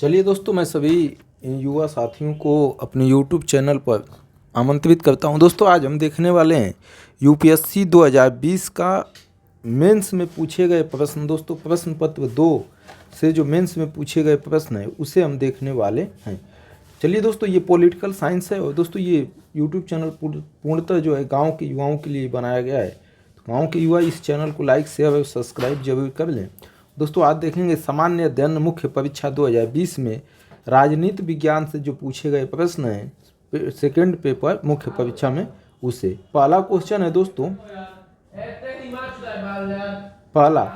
चलिए दोस्तों, मैं सभी युवा साथियों को अपने YouTube चैनल पर आमंत्रित करता हूं। दोस्तों, आज हम देखने वाले हैं यूपीएससी 2020 का मेंस में पूछे गए प्रश्न। दोस्तों, प्रश्न पत्र 2 से जो मेंस में पूछे गए प्रश्न है उसे हम देखने वाले हैं। चलिए दोस्तों, ये पॉलिटिकल साइंस है और दोस्तों ये YouTube चैनल पूर्णतः जो है गाँव के युवाओं के लिए बनाया गया है। तो गाँव के युवा इस चैनल को लाइक, शेयर और सब्सक्राइब जरूर कर लें। दोस्तों, आज देखेंगे सामान्य अध्ययन मुख्य परीक्षा 2020 में राजनीति विज्ञान से जो पूछे गए प्रश्न हैं सेकंड पेपर मुख्य परीक्षा में उसे। पहला क्वेश्चन है दोस्तों, पहला,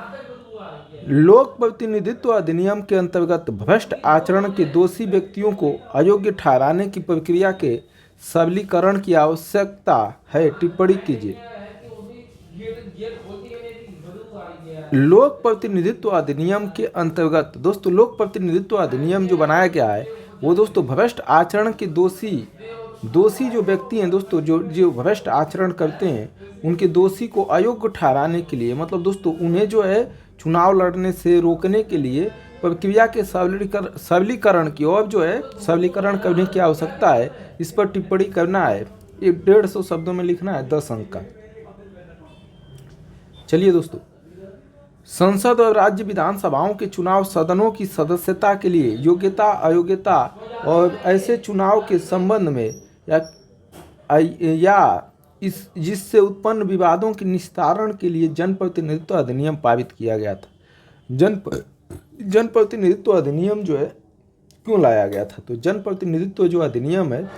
लोक प्रतिनिधित्व अधिनियम के अंतर्गत भ्रष्ट आचरण के दोषी व्यक्तियों को अयोग्य ठहराने की प्रक्रिया के सबलीकरण की आवश्यकता है, टिप्पणी कीजिए। लोक प्रतिनिधित्व अधिनियम के अंतर्गत दोस्तों लोक प्रतिनिधित्व अधिनियम जो बनाया गया है वो दोस्तों भ्रष्ट आचरण के दोषी जो व्यक्ति हैं दोस्तों, जो भ्रष्ट आचरण करते हैं उनके दोषी को अयोग्य ठहराने के लिए, मतलब दोस्तों उन्हें जो है चुनाव लड़ने से रोकने के लिए प्रक्रिया के सबलीकरण की और जो है सबलीकरण करने की आवश्यकता है, इस पर टिप्पणी करना है। ये 150 शब्दों में लिखना है, 10 अंक का। चलिए दोस्तों, संसद और राज्य विधानसभाओं के चुनाव सदनों की सदस्यता के लिए योग्यता, अयोग्यता और ऐसे चुनाव के संबंध में या जिससे उत्पन्न विवादों के निस्तारण के लिए जनप्रतिनिधित्व अधिनियम पारित किया गया था। जनप्रतिनिधित्व अधिनियम जो है क्यों लाया गया था? तो जनप्रतिनिधित्व जो अधिनियम है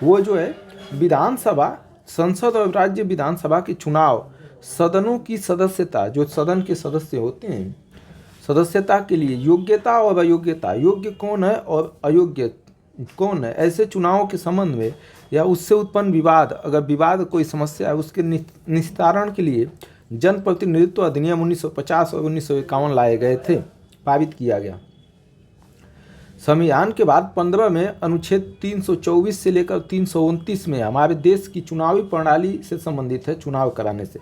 वो जो है विधानसभा, संसद और राज्य विधानसभा के चुनाव सदनों की सदस्यता, जो सदन के सदस्य होते हैं, सदस्यता के लिए योग्यता और अयोग्यता, योग्य कौन है और अयोग्य कौन है, ऐसे चुनावों के संबंध में या उससे उत्पन्न विवाद, अगर विवाद कोई समस्या है उसके निस्तारण के लिए जनप्रतिनिधित्व अधिनियम 1950 और 1951 लाए गए थे, पारित किया गया। संविधान के बाद 15 में अनुच्छेद 324 से लेकर 329 में हमारे देश की चुनावी प्रणाली से संबंधित है, चुनाव कराने से।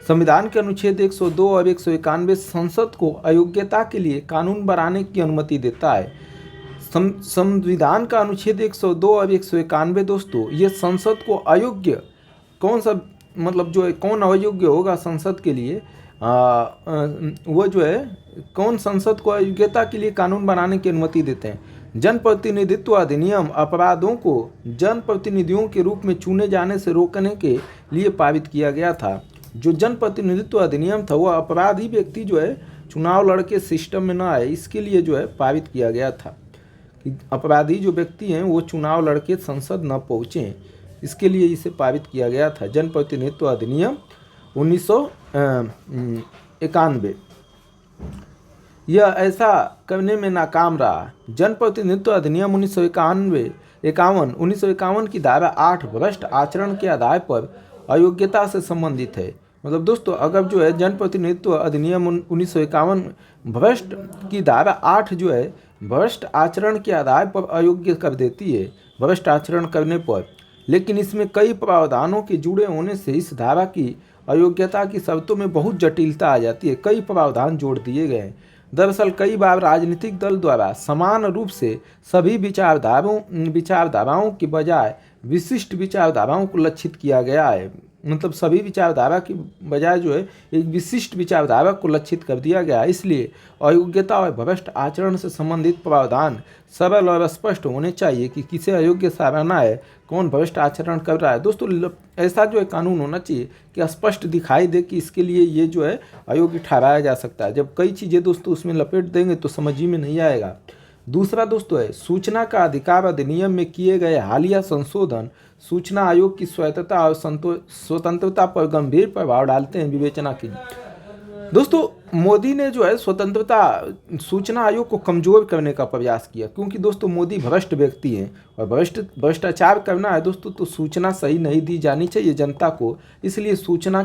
संविधान के अनुच्छेद 102 और 191 संसद को अयोग्यता के लिए कानून बनाने की अनुमति देता है। संविधान का अनुच्छेद 102 और 191 दोस्तों ये संसद को अयोग्य, कौन सा मतलब जो है कौन अयोग्य होगा संसद के लिए, वो जो है कौन संसद को अयोग्यता के लिए कानून बनाने की अनुमति देते हैं। जनप्रतिनिधित्व अधिनियम अपराधों को जनप्रतिनिधियों के रूप में चुने जाने से रोकने के लिए पारित किया गया था। जो जनप्रतिनिधित्व अधिनियम था वो अपराधी व्यक्ति जो है चुनाव लड़के सिस्टम में ना आए, इसके लिए जो है पारित किया गया था कि अपराधी जो व्यक्ति हैं वो चुनाव लड़के संसद न पहुँचें, इसके लिए इसे पारित किया गया था। जनप्रतिनिधित्व अधिनियम 1991 यह ऐसा करने में नाकाम रहा। जनप्रतिनिधित्व अधिनियम 1951 की धारा 8 भ्रष्ट आचरण के आधार पर अयोग्यता से संबंधित है। मतलब दोस्तों अगर जो है जनप्रतिनिधित्व अधिनियम 1951 भ्रष्ट की धारा 8 जो है भ्रष्ट आचरण के आधार पर अयोग्य कर देती है, भ्रष्ट आचरण करने पर, लेकिन इसमें कई प्रावधानों के जुड़े होने से इस धारा की अयोग्यता की शर्तों में बहुत जटिलता आ जाती है। कई प्रावधान जोड़ दिए गए हैं। दरअसल कई बार राजनीतिक दल द्वारा समान रूप से सभी विचारधाराओं के बजाय विशिष्ट विचारधाराओं को लक्षित किया गया है। मतलब सभी विचारधारा की बजाय जो है एक विशिष्ट विचारधारा को लक्षित कर दिया गया। इसलिए अयोग्यता और भ्रष्ट आचरण से संबंधित प्रावधान सरल और स्पष्ट होने चाहिए कि किसे अयोग्य ठहराना है, कौन भ्रष्ट आचरण कर रहा है। दोस्तों ऐसा जो है कानून होना चाहिए कि स्पष्ट दिखाई दे कि इसके लिए ये जो है अयोग्य ठहराया जा सकता है। जब कई चीज़ें दोस्तों उसमें लपेट देंगे तो समझ ही में नहीं आएगा। दूसरा दोस्तों है सूचना का अधिकार अधिनियम में किए गए हालिया संशोधन सूचना आयोग की स्वायत्तता और स्वतंत्रता पर गंभीर प्रभाव डालते हैं, विवेचना कीजिए। दोस्तों मोदी ने जो है सूचना आयोग को कमजोर करने का प्रयास किया, क्योंकि दोस्तों मोदी भ्रष्ट व्यक्ति हैं और भ्रष्टाचार करना है दोस्तों तो सूचना सही नहीं दी जानी चाहिए जनता को, इसलिए सूचना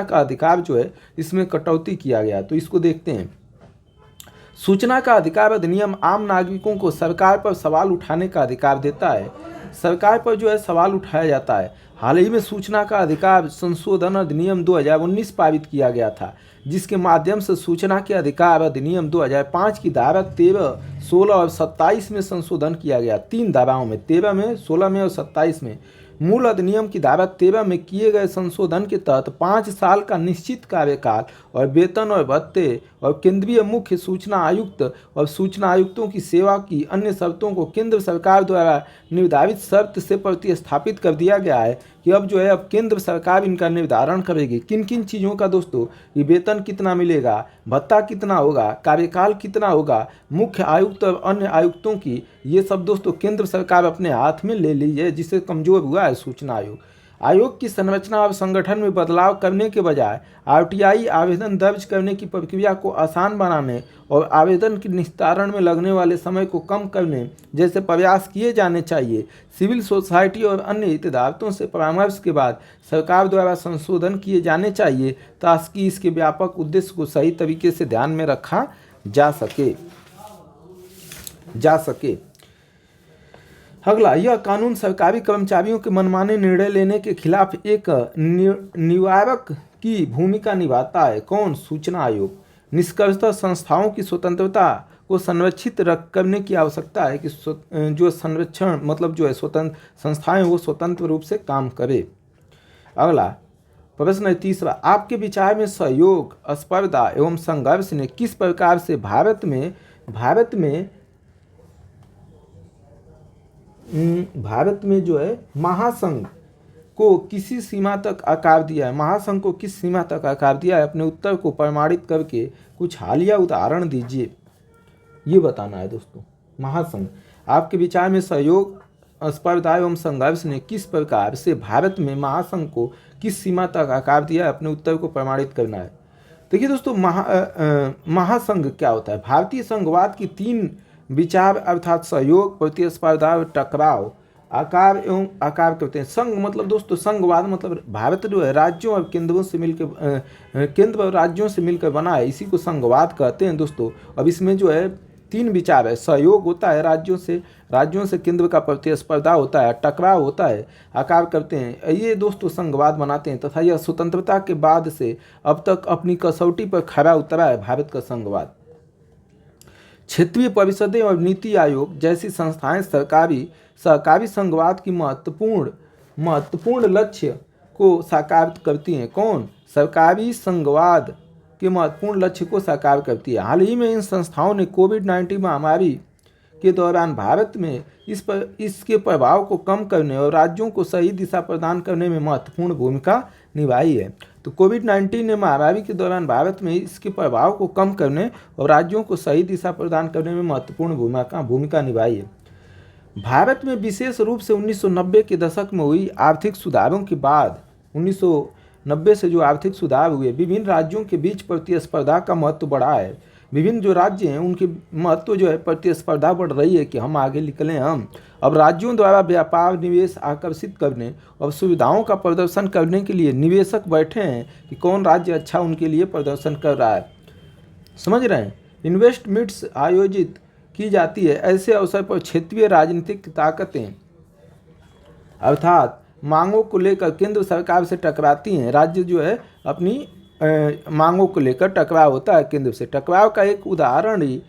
का अधिकार जो है इसमें कटौती किया गया। तो इसको देखते हैं। सूचना का अधिकार अधिनियम आम नागरिकों को सरकार पर सवाल उठाने का अधिकार देता है। सरकार पर जो है सवाल उठाया जाता है। हाल ही में सूचना का अधिकार संशोधन अधिनियम 2019 पारित किया गया था, जिसके माध्यम से सूचना के अधिकार अधिनियम 2005 की धारा 13 16 और 27 में संशोधन किया गया। 3 धाराओं में, 13 में, 16 में और 27 में। मूल अधिनियम की धारा 13 में किए गए संशोधन के तहत 5 साल का निश्चित कार्यकाल और वेतन और भत्ते और केंद्रीय मुख्य सूचना आयुक्त और सूचना आयुक्तों की सेवा की अन्य शर्तों को केंद्र सरकार द्वारा निर्धारित शर्त से प्रतिस्थापित कर दिया गया है कि अब अब केंद्र सरकार इनका निर्धारण करेगी। किन किन चीज़ों का दोस्तों, ये वेतन कितना मिलेगा, भत्ता कितना होगा, कार्यकाल कितना होगा, मुख्य आयुक्त और अन्य आयुक्तों की, ये सब दोस्तों केंद्र सरकार अपने हाथ में ले ली है, जिससे कमजोर हुआ है सूचना आयोग। आयोग की संरचना और संगठन में बदलाव करने के बजाय आरटीआई आवेदन दर्ज करने की प्रक्रिया को आसान बनाने और आवेदन के निस्तारण में लगने वाले समय को कम करने जैसे प्रयास किए जाने चाहिए। सिविल सोसाइटी और अन्य हितधारकों से परामर्श के बाद सरकार द्वारा संशोधन किए जाने चाहिए ताकि इसके व्यापक उद्देश्य को सही तरीके से ध्यान में रखा जा सके। अगला, यह कानून सरकारी कर्मचारियों के मनमाने निर्णय लेने के खिलाफ एक निवारक की भूमिका निभाता है। कौन? सूचना आयोग। निष्कर्षतः संस्थाओं की स्वतंत्रता को संरक्षित करने की आवश्यकता है कि जो संरक्षण मतलब स्वतंत्र संस्थाएं वो स्वतंत्र रूप से काम करे। अगला प्रश्न है तीसरा, आपके विचार में सहयोग, स्पर्धा एवं संघर्ष ने किस प्रकार से भारत में महासंघ को किसी सीमा तक आकार दिया है? महासंघ को किस सीमा तक आकार दिया है? अपने उत्तर को प्रमाणित करके कुछ हालिया उदाहरण दीजिए, ये बताना है दोस्तों। महासंघ, आपके विचार में सहयोग, स्पर्धा एवं संघर्ष ने किस प्रकार से भारत में महासंघ को किस सीमा तक आकार दिया है? अपने उत्तर को प्रमाणित करना है। देखिए दोस्तों, महासंघ क्या होता है? भारतीय संघवाद की 3 विचार अर्थात सहयोग, प्रतिस्पर्धा और टकराव आकार करते हैं। संघ मतलब दोस्तों, संघवाद मतलब भारत राज्यों और केंद्रों से मिलकर केंद्र और राज्यों से मिलकर बना है, इसी को संघवाद कहते हैं दोस्तों। अब इसमें 3 विचार है, सहयोग होता है राज्यों से केंद्र का, प्रतिस्पर्धा होता है, टकराव होता है, आकार करते हैं, ये दोस्तों संघवाद बनाते हैं। तथा यह स्वतंत्रता के बाद से अब तक अपनी कसौटी पर खरा उतरा है भारत का संघवाद। क्षेत्रीय परिषदें और नीति आयोग जैसी संस्थाएं सहकारी संघवाद की महत्वपूर्ण लक्ष्य को साकार करती हैं। कौन? सरकारी संघवाद के महत्वपूर्ण लक्ष्य को साकार करती है। हाल ही में इन संस्थाओं ने कोविड-19 महामारी के दौरान भारत में इसके प्रभाव को कम करने और राज्यों को सही दिशा प्रदान करने में महत्वपूर्ण भूमिका निभाई है। तो कोविड-19 ने महामारी के दौरान भारत में इसके प्रभाव को कम करने और राज्यों को सही दिशा प्रदान करने में महत्वपूर्ण भूमिका निभाई है। भारत में विशेष रूप से 1990 के दशक में हुई आर्थिक सुधारों के बाद 1990 से जो आर्थिक सुधार हुए, विभिन्न राज्यों के बीच प्रतिस्पर्धा का महत्व बढ़ा है। विभिन्न राज्य हैं उनके महत्व प्रतिस्पर्धा बढ़ रही है कि हम आगे निकलें। अब राज्यों द्वारा व्यापार निवेश आकर्षित करने और सुविधाओं का प्रदर्शन करने के लिए निवेशक बैठे हैं कि कौन राज्य अच्छा उनके लिए प्रदर्शन कर रहा है। समझ रहे हैं? इन्वेस्ट मीट्स आयोजित की जाती है। ऐसे अवसर पर क्षेत्रीय राजनीतिक ताकतें अर्थात मांगों को लेकर केंद्र सरकार से टकराती हैं। राज्य अपनी मांगों को लेकर टकराव होता है केंद्र से। टकराव का एक उदाहरण ही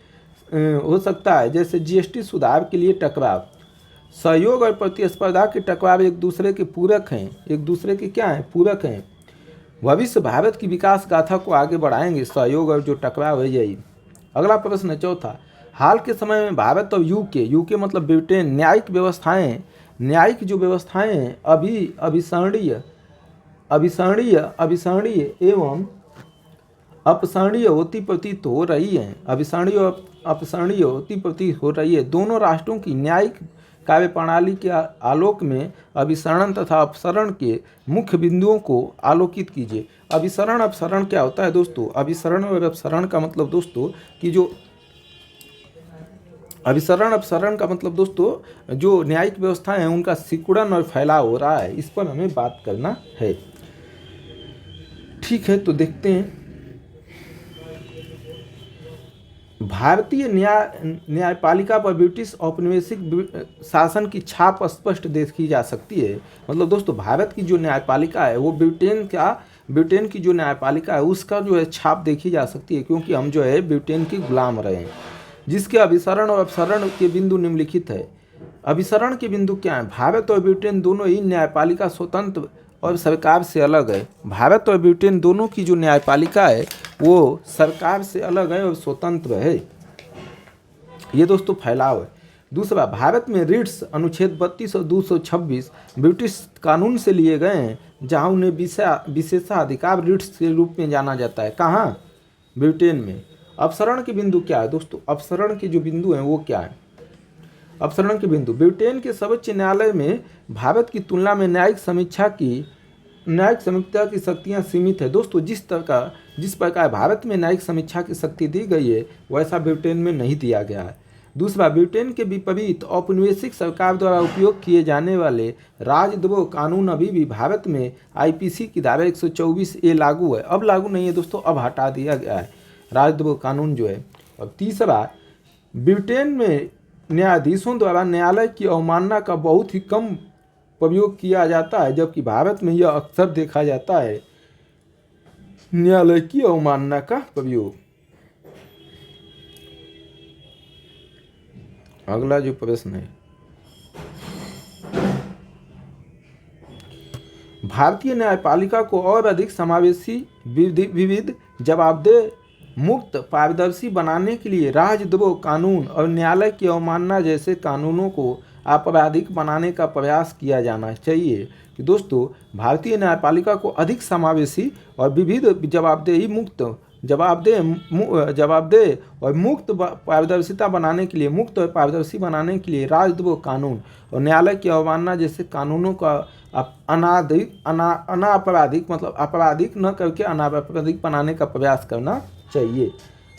हो सकता है जैसे जीएसटी सुधार के लिए टकराव। सहयोग और प्रतिस्पर्धा के टकराव एक दूसरे के पूरक हैं, एक दूसरे के क्या हैं? पूरक हैं। भविष्य भारत की विकास गाथा को आगे बढ़ाएंगे सहयोग और जो टकराव है यही। अगला प्रश्न है चौथा, हाल के समय में भारत और यूके मतलब ब्रिटेन न्यायिक व्यवस्थाएं हैं अभिसरणीय एवं अपसरणीय होती प्रतीत हो रही हैं। अभिसरणीय और अपसरणीय होती प्रतीत हो रही है। दोनों राष्ट्रों की न्यायिक कार्यप्रणाली के आलोक में अभिसरण तथा अपसरण के मुख्य बिंदुओं को आलोकित कीजिए। अभिसरण अपसरण क्या होता है दोस्तों? अभिसरण और अपसरण का मतलब दोस्तों कि जो अभिसरण अपसरण का मतलब दोस्तों जो न्यायिक व्यवस्थाएं हैं उनका सिकुड़न और फैलाव हो रहा है, इस पर हमें बात करना है। ठीक है, तो देखते हैं। भारतीय न्यायपालिका पर ब्रिटिश औपनिवेशिक शासन की छाप स्पष्ट देखी जा सकती है। मतलब दोस्तों भारत की जो न्यायपालिका है वो ब्रिटेन की जो न्यायपालिका है उसका छाप देखी जा सकती है, क्योंकि हम ब्रिटेन के गुलाम रहे हैं। जिसके अभिसरण और अपसरण के बिंदु निम्नलिखित है। अभिसरण के बिंदु क्या है? भारत और ब्रिटेन दोनों ही न्यायपालिका स्वतंत्र और सरकार से अलग है। भारत और ब्रिटेन दोनों की जो न्यायपालिका है वो सरकार से अलग है और स्वतंत्र है। ये दोस्तों फैलाव है। दूसरा, भारत में रिट्स अनुच्छेद 32 और 226 ब्रिटिश कानून से लिए गए हैं, जहां उन्हें विशेषाधिकार रिट्स के रूप में जाना जाता है। कहाँ? ब्रिटेन में। अपसरण के बिंदु क्या है दोस्तों? अपसरण के जो बिंदु हैं वो क्या है? अपसरण के बिंदु, ब्रिटेन के सर्वोच्च न्यायालय में भारत की तुलना में न्यायिक समीक्षा की शक्तियाँ सीमित है। दोस्तों, जिस प्रकार भारत में न्यायिक समीक्षा की शक्ति दी गई है वैसा ब्रिटेन में नहीं दिया गया है। दूसरा, ब्रिटेन के विपरीत औपनिवेशिक सरकार द्वारा उपयोग किए जाने वाले राजद्रोह कानून अभी भी भारत में आईपीसी की धारा 124A लागू है। अब लागू नहीं है दोस्तों, अब हटा दिया गया है राजद्रोह कानून जो है। और तीसरा, ब्रिटेन में न्यायाधीशों द्वारा न्यायालय की अवमानना का बहुत ही कम प्रयोग किया जाता है, जबकि भारत में यह अक्सर देखा जाता है न्यायालय की अवमानना का प्रयोग। अगला जो प्रश्न है, भारतीय न्यायपालिका को और अधिक समावेशी, विविध, जवाबदेह, मुक्त, पारदर्शी बनाने के लिए राजद्रोह कानून और न्यायालय की अवमानना जैसे कानूनों को आपराधिक बनाने का प्रयास किया जाना चाहिए। कि दोस्तों, भारतीय न्यायपालिका को अधिक समावेशी और विविध, जवाबदेह और मुक्त पारदर्शिता बनाने के लिए, मुक्त और पारदर्शी बनाने के लिए राजद्रोह कानून और न्यायालय की अवमानना जैसे कानूनों का अनापराधिक मतलब आपराधिक न करके अनापराधिक बनाने का प्रयास करना चाहिए।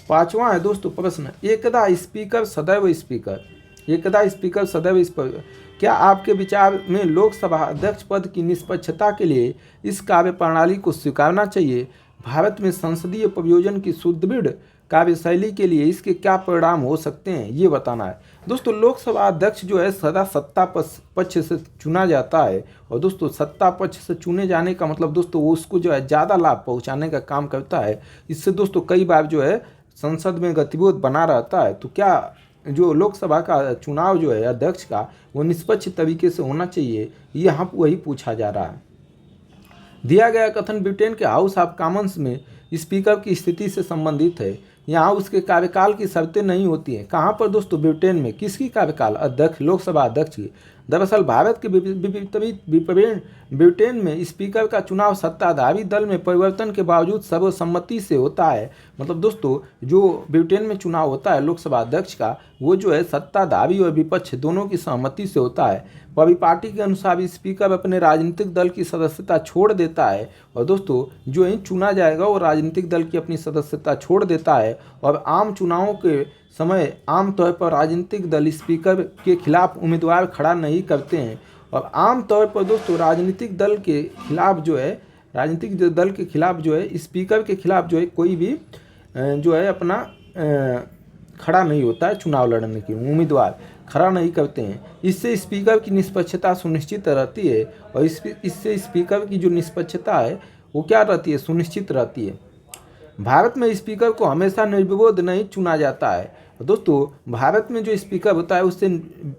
पांचवा है दोस्तों प्रश्न, एकदा स्पीकर सदैव स्पीकर। एकदा स्पीकर सदैव स्पीकर, क्या आपके विचार में लोकसभा अध्यक्ष पद की निष्पक्षता के लिए इस कार्य प्रणाली को स्वीकारना चाहिए? भारत में संसदीय प्रयोजन की सुदृढ़ कार्यशैली के लिए इसके क्या परिणाम हो सकते हैं, ये बताना है। दोस्तों, लोकसभा अध्यक्ष जो है सदा सत्ता पक्ष से चुना जाता है। और दोस्तों, सत्ता पक्ष से चुने जाने का मतलब दोस्तों वो उसको जो है ज़्यादा लाभ पहुंचाने का काम करता है। इससे दोस्तों कई बार जो है संसद में गतिरोध बना रहता है। तो क्या जो लोकसभा का चुनाव जो है अध्यक्ष का वो निष्पक्ष तरीके से होना चाहिए, यहाँ वही पूछा जा रहा है। दिया गया कथन ब्रिटेन के हाउस ऑफ कॉमन्स में स्पीकर की स्थिति से संबंधित है। यहाँ उसके कार्यकाल की शर्तें नहीं होती हैं। कहाँ पर दोस्तों? ब्रिटेन में। किसकी कार्यकाल? अध्यक्ष, लोकसभा अध्यक्ष की। दरअसल भारत के विपरीत ब्रिटेन में स्पीकर का चुनाव सत्ताधारी दल में परिवर्तन के बावजूद सर्वसम्मति से होता है। मतलब दोस्तों, जो ब्रिटेन में चुनाव होता है लोकसभा अध्यक्ष का, वो जो है सत्ताधारी और विपक्ष दोनों की सहमति से होता है। परिपाटी के अनुसार स्पीकर अपने राजनीतिक दल की सदस्यता छोड़ देता है। और दोस्तों, जो ही चुना जाएगा वो राजनीतिक दल की अपनी सदस्यता छोड़ देता है। और आम चुनावों के समय आमतौर पर राजनीतिक दल स्पीकर के खिलाफ उम्मीदवार खड़ा नहीं करते हैं। और आम तौर पर दोस्तों राजनीतिक दल के खिलाफ जो है स्पीकर के खिलाफ जो है कोई भी जो है अपना खड़ा नहीं होता है, चुनाव लड़ने के उम्मीदवार खड़ा नहीं करते हैं। इससे स्पीकर की निष्पक्षता सुनिश्चित रहती है। और इससे स्पीकर की जो निष्पक्षता है वो क्या रहती है? सुनिश्चित रहती है। भारत में स्पीकर को हमेशा निर्विरोध नहीं चुना जाता है। दोस्तों, भारत में जो स्पीकर होता है उससे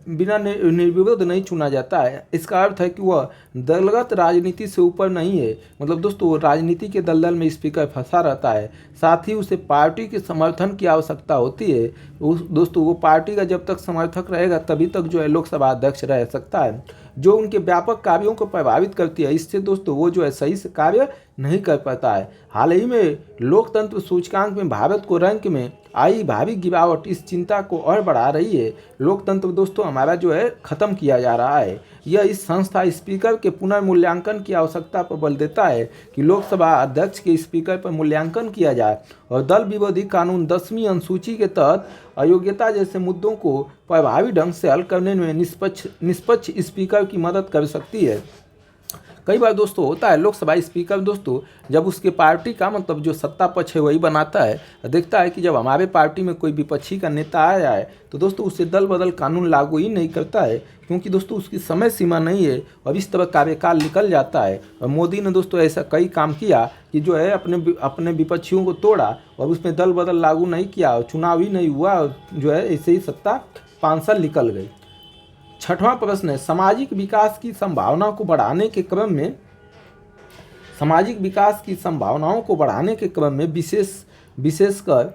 बिना निर्विरोध नहीं चुना जाता है। इसका अर्थ है कि वह दलगत राजनीति से ऊपर नहीं है। मतलब दोस्तों, राजनीति के दलदल में स्पीकर फंसा रहता है। साथ ही उसे पार्टी के समर्थन की आवश्यकता होती है। दोस्तों, वो पार्टी का जब तक समर्थक रहेगा तभी तक जो है लोकसभा अध्यक्ष रह सकता है, जो उनके व्यापक कार्यों को प्रभावित करती है। इससे दोस्तों वो जो है सही से कार्य नहीं कर पाता है। हाल ही में लोकतंत्र सूचकांक में भारत को रैंक में आई भारी गिरावट इस चिंता को और बढ़ा रही है। लोकतंत्र दोस्तों हमारा जो है खत्म किया जा रहा है। यह इस संस्था स्पीकर के पुनर्मूल्यांकन की आवश्यकता पर बल देता है कि लोकसभा अध्यक्ष के स्पीकर पर मूल्यांकन किया जाए और दल विरोधी कानून 10वीं अनुसूची के तहत अयोग्यता जैसे मुद्दों को प्रभावी ढंग से हल करने में निष्पक्ष स्पीकर की मदद कर सकती है। कई बार दोस्तों होता है लोकसभा स्पीकर दोस्तों जब उसके पार्टी का मतलब जो सत्ता पक्ष है वही बनाता है, देखता है कि जब हमारे पार्टी में कोई विपक्षी का नेता आया है तो दोस्तों उससे दल बदल कानून लागू ही नहीं करता है, क्योंकि दोस्तों उसकी समय सीमा नहीं है और इस तरह कार्यकाल निकल जाता है। और मोदी ने दोस्तों ऐसा कई काम किया कि जो है अपने विपक्षियों को तोड़ा और उसमें दल बदल लागू नहीं किया और चुनाव ही नहीं हुआ और जो है ऐसे ही सत्ता 5 साल निकल गई। छठवां प्रश्न है, सामाजिक विकास की संभावनाओं को बढ़ाने के क्रम में विशेषकर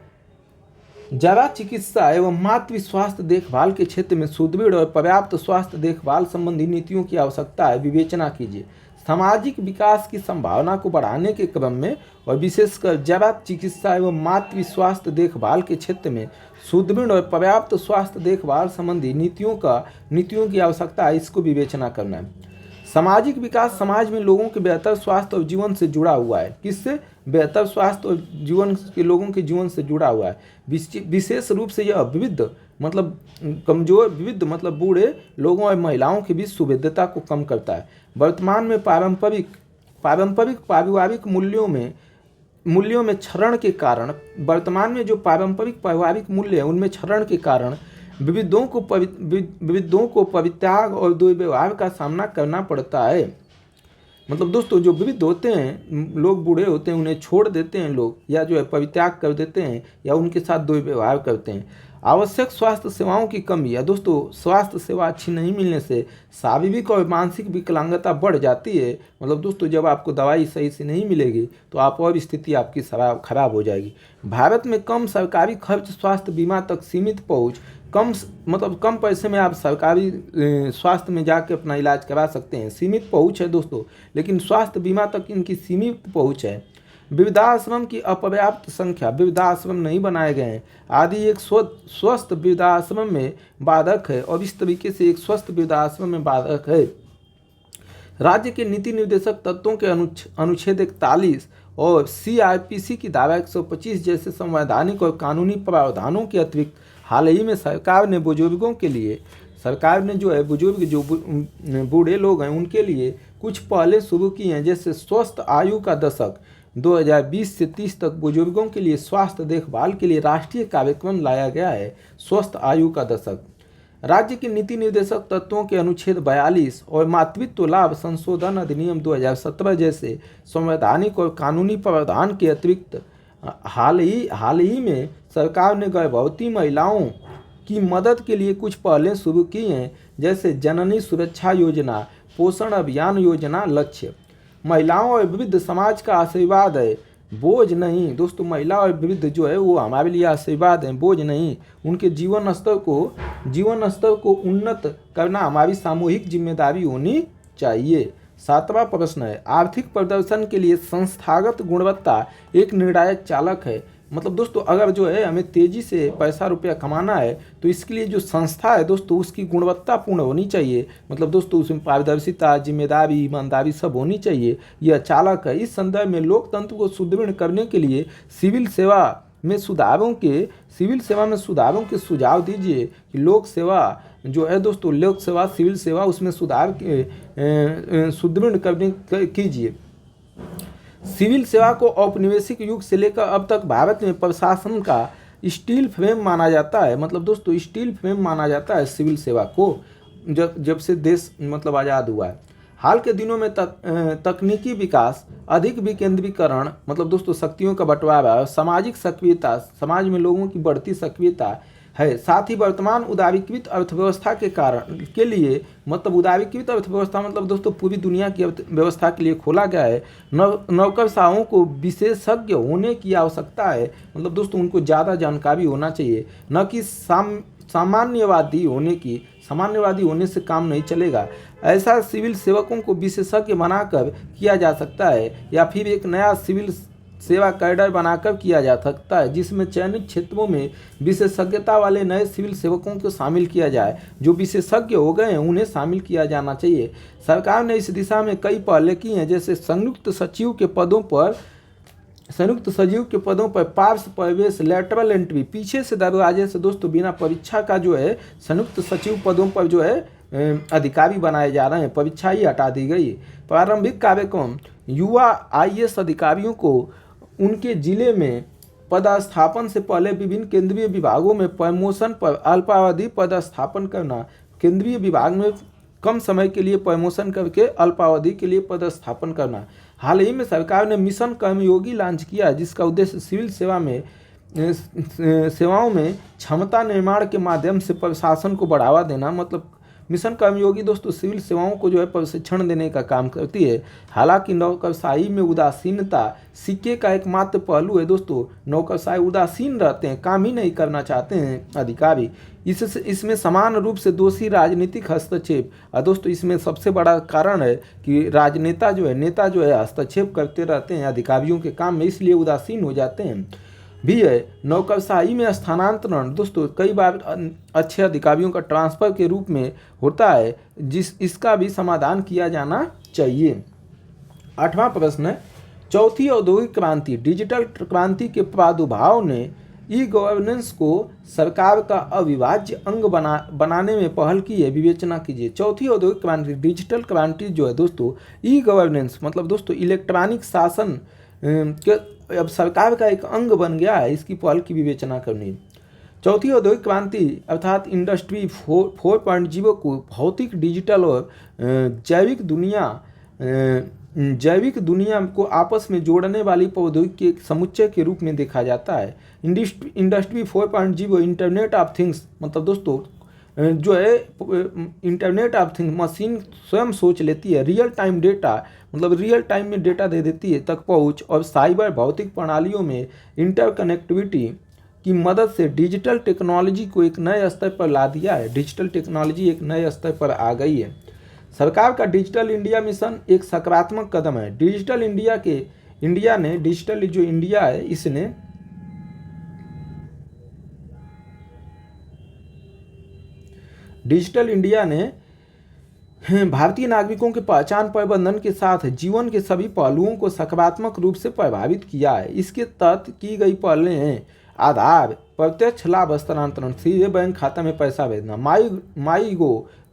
जरा चिकित्सा एवं मातृ स्वास्थ्य देखभाल के क्षेत्र में सुदृढ़ और पर्याप्त स्वास्थ्य देखभाल संबंधी नीतियों की आवश्यकता है, विवेचना कीजिए। सामाजिक विकास की संभावना को बढ़ाने के क्रम में और विशेषकर जरा चिकित्सा एवं मातृ स्वास्थ्य देखभाल के क्षेत्र में सुदृढ़ और पर्याप्त स्वास्थ्य देखभाल संबंधी नीतियों की आवश्यकता है, इसको विवेचना करना है। सामाजिक विकास समाज में लोगों के बेहतर स्वास्थ्य और जीवन से जुड़ा हुआ है। किससे? बेहतर स्वास्थ्य और लोगों के जीवन से जुड़ा हुआ है। विशेष रूप से यह विविध मतलब बूढ़े लोगों और महिलाओं के बीच सुविधता को कम करता है। वर्तमान में पारंपरिक पारिवारिक मूल्यों में क्षरण के कारण मूल्य है उनमें क्षरण के कारण विविधों को परित्याग और दुर्व्यवहार का सामना करना पड़ता है। मतलब दोस्तों जो विविध होते हैं, लोग बूढ़े होते हैं, उन्हें छोड़ देते हैं लोग, या जो है परित्याग कर देते हैं या उनके साथ दुर्व्यवहार करते हैं। आवश्यक स्वास्थ्य सेवाओं की कमी है दोस्तों, स्वास्थ्य सेवा अच्छी नहीं मिलने से शारीरिक और मानसिक विकलांगता बढ़ जाती है। मतलब दोस्तों जब आपको दवाई सही से नहीं मिलेगी तो आप और स्थिति आपकी खराब हो जाएगी। भारत में कम सरकारी खर्च स्वास्थ्य बीमा तक सीमित पहुँच, कम पैसे में आप सरकारी स्वास्थ्य में जाके अपना इलाज करा सकते हैं, सीमित पहुँच है दोस्तों, लेकिन स्वास्थ्य बीमा तक इनकी सीमित पहुँच है। वृद्धाश्रम की अपर्याप्त संख्या, वृद्धाश्रम नहीं बनाए गए हैं आदि एक स्वस्थ वृद्धाश्रम में बाधक है और इस तरीके से एक स्वस्थ वृद्धाश्रम में बाधक है। राज्य के नीति निर्देशक तत्वों के अनुच्छेद 41 और CRPC की धारा 125 जैसे संवैधानिक और कानूनी प्रावधानों के अतिरिक्त हाल ही में सरकार ने बुजुर्ग जो बूढ़े लोग हैं उनके लिए कुछ पहले शुरू की हैं, जैसे स्वस्थ आयु का दशक 2020 से 30 तक बुजुर्गों के लिए स्वास्थ्य देखभाल के लिए राष्ट्रीय कार्यक्रम लाया गया है, स्वस्थ आयु का दशक। राज्य के नीति निर्देशक तत्वों के अनुच्छेद 42 और मातृत्व लाभ संशोधन अधिनियम 2017 जैसे संवैधानिक और कानूनी प्रावधान के अतिरिक्त हाल ही में सरकार ने गर्भवती महिलाओं की मदद के लिए कुछ पहलें शुरू की हैं, जैसे जननी सुरक्षा योजना, पोषण अभियान योजना। लक्ष्य महिलाओं और विविध समाज का आशीर्वाद है, बोझ नहीं दोस्तों। महिला और विविध जो है वो हमारे लिए आशीर्वाद है, बोझ नहीं। उनके जीवन स्तर को उन्नत करना हमारी सामूहिक जिम्मेदारी होनी चाहिए। 7वां प्रश्न है, आर्थिक प्रदर्शन के लिए संस्थागत गुणवत्ता एक निर्णायक चालक है। मतलब दोस्तों अगर जो है हमें तेजी से पैसा रुपया कमाना है तो इसके लिए जो संस्था है दोस्तों उसकी गुणवत्ता पूर्ण होनी चाहिए। मतलब दोस्तों उसमें पारदर्शिता, जिम्मेदारी, ईमानदारी सब होनी चाहिए, यह चालक है। इस संदर्भ में लोकतंत्र को सुदृढ़ करने के लिए सिविल सेवा में सुधारों के सुझाव दीजिए कि लोक सेवा जो है दोस्तों, लोक सेवा, सिविल सेवा, उसमें सुधार सुदृढ़ करने कीजिए। सिविल सेवा को औपनिवेशिक युग से लेकर अब तक भारत में प्रशासन का स्टील फ्रेम माना जाता है। मतलब दोस्तों स्टील फ्रेम माना जाता है सिविल सेवा को, जब से देश मतलब आज़ाद हुआ है। हाल के दिनों में तकनीकी विकास, अधिक विकेंद्रीकरण, मतलब दोस्तों शक्तियों का बंटवारा, सामाजिक सक्रियता, समाज में लोगों की बढ़ती सक्रियता है। साथ ही वर्तमान उदारीकृत अर्थव्यवस्था के लिए मतलब उदारीकृत अर्थव्यवस्था मतलब दोस्तों पूरी दुनिया की अर्थव्यवस्था के लिए खोला गया है। नौकरशाहों को विशेषज्ञ होने की आवश्यकता है। मतलब दोस्तों उनको ज़्यादा जानकारी होना चाहिए, न कि सामान्यवादी होने से काम नहीं चलेगा। ऐसा सिविल सेवकों को विशेषज्ञ बनाकर किया जा सकता है या फिर एक नया सिविल सेवा कैडर बनाकर किया जा सकता है, जिसमें चयनित क्षेत्रों में विशेषज्ञता वाले नए सिविल सेवकों को शामिल किया जाए। जो विशेषज्ञ हो गए हैं उन्हें शामिल किया जाना चाहिए। सरकार ने इस दिशा में कई पहलें की हैं, जैसे संयुक्त सचिव के पदों पर पार्श्व प्रवेश, लेटरल एंट्री, पीछे से दरवाजे से दोस्तों बिना परीक्षा का जो है संयुक्त सचिव पदों पर जो है अधिकारी बनाए जा रहे हैं, परीक्षा ही हटा दी गई। प्रारंभिक कार्यक्रम युवा IAS अधिकारियों को उनके जिले में पदस्थापन से पहले विभिन्न केंद्रीय विभागों में प्रमोशन पर अल्पावधि पदस्थापन करना, केंद्रीय विभाग में कम समय के लिए प्रमोशन करके अल्पावधि के लिए पदस्थापन करना। हाल ही में सरकार ने मिशन कर्मयोगी लॉन्च किया, जिसका उद्देश्य सिविल सेवाओं में क्षमता निर्माण के माध्यम से प्रशासन को बढ़ावा देना। मतलब मिशन कर्मयोगी दोस्तों सिविल सेवाओं को जो है प्रशिक्षण देने का काम करती है। हालांकि नौकरशाही में उदासीनता सिक्के का एकमात्र पहलू है दोस्तों। नौकरशाही उदासीन रहते हैं, काम ही नहीं करना चाहते हैं अधिकारी। इसमें समान रूप से दोषी राजनीतिक हस्तक्षेप, और दोस्तों इसमें सबसे बड़ा कारण है कि राजनेता जो है, नेता जो है हस्तक्षेप करते रहते हैं अधिकारियों के काम में, इसलिए उदासीन हो जाते हैं भी है। नौकरशाही में स्थानांतरण दोस्तों कई बार अच्छे अधिकारियों का ट्रांसफर के रूप में होता है, इसका भी समाधान किया जाना चाहिए। 8वां प्रश्न है, चौथी औद्योगिक क्रांति डिजिटल क्रांति के प्रादुर्भाव ने ई-गवर्नेंस को सरकार का अविभाज्य अंग बनाने में पहल की है, विवेचना कीजिए। चौथी औद्योगिक क्रांति डिजिटल क्रांति जो है दोस्तों, ई-गवर्नेंस मतलब दोस्तों इलेक्ट्रॉनिक शासन के अब सरकार का एक अंग बन गया है, इसकी पहल की विवेचना करनी। चौथी औद्योगिक क्रांति अर्थात इंडस्ट्री 4.0 को भौतिक, डिजिटल और जैविक दुनिया को आपस में जोड़ने वाली प्रौद्योगिकी के समुच्चय के रूप में देखा जाता है। इंडस्ट्री 4.0 इंटरनेट ऑफ थिंग्स मतलब दोस्तों जो है इंटरनेट ऑफ थिंग्स, मशीन स्वयं सोच लेती है, रियल टाइम डेटा मतलब रियल टाइम में डेटा दे देती है तक पहुँच, और साइबर भौतिक प्रणालियों में इंटरकनेक्टिविटी की मदद से डिजिटल टेक्नोलॉजी को एक नए स्तर पर ला दिया है। डिजिटल टेक्नोलॉजी एक नए स्तर पर आ गई है। सरकार का डिजिटल इंडिया मिशन एक सकारात्मक कदम है। डिजिटल इंडिया ने डिजिटल जो इंडिया है इसने डिजिटल इंडिया ने भारतीय नागरिकों के पहचान प्रबंधन के साथ जीवन के सभी पहलुओं को सकारात्मक रूप से प्रभावित किया है। इसके तहत की गई पहलें हैं आधार, प्रत्यक्ष लाभ हस्तांतरण, सीधे बैंक खाता में पैसा भेजना,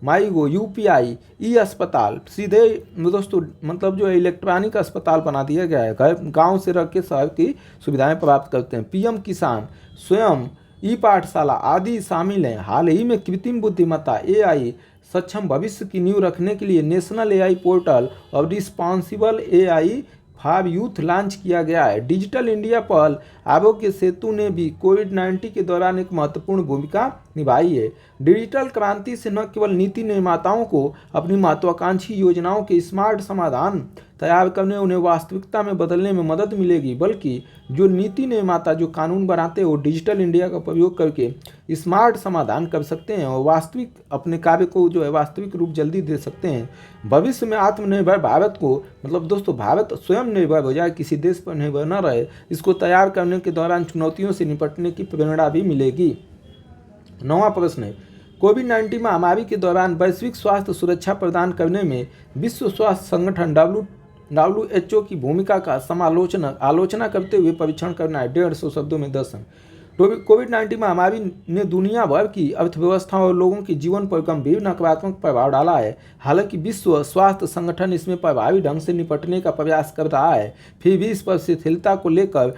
माईगो UPI, ई-अस्पताल, सीधे दोस्तों मतलब जो है इलेक्ट्रॉनिक अस्पताल बना दिया गया है, गाँव से रख के शहर की सुविधाएं प्राप्त करते हैं। PM किसान, स्वयं ई-पाठशाला आदि शामिल हैं। हाल ही में कृत्रिम बुद्धिमत्ता AI सक्षम भविष्य की नींव रखने के लिए नेशनल AI पोर्टल और responsible AI for youth launch किया गया है। डिजिटल इंडिया पहल आरोग्य सेतु ने भी कोविड-19 के दौरान एक महत्वपूर्ण भूमिका निभाई है। डिजिटल क्रांति से न केवल नीति निर्माताओं को अपनी महत्वाकांक्षी योजनाओं के स्मार्ट समाधान तैयार करने उन्हें वास्तविकता में बदलने में मदद मिलेगी, बल्कि जो नीति निर्माता जो कानून बनाते हैं वो डिजिटल इंडिया का प्रयोग करके स्मार्ट समाधान कर सकते हैं और वास्तविक अपने कार्य को जो है वास्तविक रूप जल्दी दे सकते हैं। भविष्य में आत्मनिर्भर भारत को मतलब दोस्तों भारत स्वयं निर्भर हो जाए, किसी देश पर निर्भर न रहे, इसको तैयार करने के दौरान चुनौतियों से निपटने की प्रेरणा भी मिलेगी। 9वां प्रश्न है, कोविड-19 महामारी के दौरान वैश्विक स्वास्थ्य सुरक्षा प्रदान करने में विश्व स्वास्थ्य संगठन WHO की भूमिका का आलोचना करते हुए परीक्षण करना है। 150 शब्दों में 10 अंक। कोविड-19 महामारी ने दुनिया भर की अर्थव्यवस्था और लोगों के जीवन पर गंभीर नकारात्मक प्रभाव डाला है। हालांकि विश्व स्वास्थ्य संगठन इसमें प्रभावी ढंग से निपटने का प्रयास कर रहा है, फिर भी इस पर शिथिलता को लेकर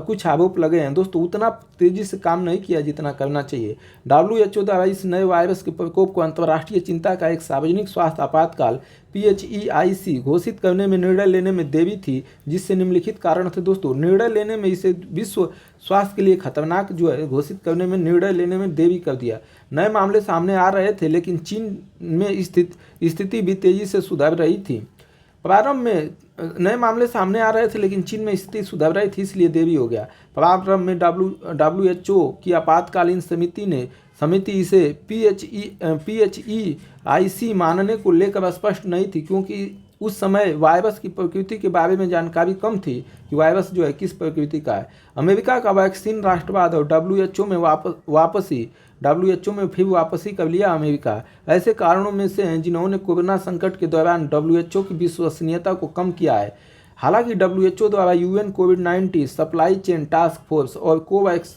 कुछ आरोप लगे हैं। दोस्तों उतना तेजी से काम नहीं किया जितना करना चाहिए। WHO द्वारा इस नए वायरस के प्रकोप को अंतर्राष्ट्रीय चिंता का एक सार्वजनिक स्वास्थ्य आपातकाल PHEIC घोषित करने में निर्णय लेने में देरी थी, जिससे निम्नलिखित कारण थे। दोस्तों निर्णय लेने में इसे विश्व स्वास्थ्य के लिए खतरनाक जो है घोषित करने में निर्णय लेने में देरी कर दिया। नए मामले सामने आ रहे थे, लेकिन चीन में स्थिति भी तेजी से सुधर रही थी। प्रारंभ में नए मामले सामने आ रहे थे, लेकिन चीन में स्थिति सुधर रही थी, इसलिए देरी हो गया। प्रारंभ में WHO की आपातकालीन समिति इसे PHEIC मानने को लेकर स्पष्ट नहीं थी, क्योंकि उस समय वायरस की प्रकृति के बारे में जानकारी कम थी कि वायरस जो है किस प्रकृति का है। अमेरिका का वैक्सीन राष्ट्रवाद और WHO में फिर वापसी कर लिया अमेरिका ऐसे कारणों में से हैं जिन्होंने कोरोना संकट के दौरान WHO की विश्वसनीयता को कम किया है। हालांकि WHO द्वारा UN कोविड-19 सप्लाई चेन टास्क फोर्स और कोवैक्स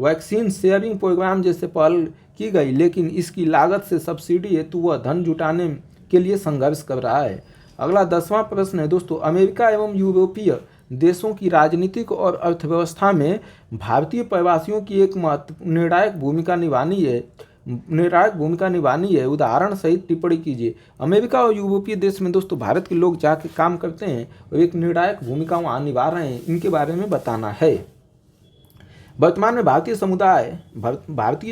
वैक्सीन शेयरिंग प्रोग्राम जैसे पहल की गई, लेकिन इसकी लागत से सब्सिडी हेतु वह धन जुटाने के लिए संघर्ष कर रहा है। अगला 10वां प्रश्न है दोस्तों, अमेरिका एवं यूरोपीय देशों की राजनीतिक और अर्थव्यवस्था में भारतीय प्रवासियों की एक निर्णायक भूमिका निभानी है, उदाहरण सहित टिप्पणी कीजिए। अमेरिका और यूरोपीय देश में दोस्तों भारत के लोग जाके काम करते हैं और एक निर्णायक भूमिका वहाँ निभा रहे हैं, इनके बारे में बताना है। वर्तमान में भारतीय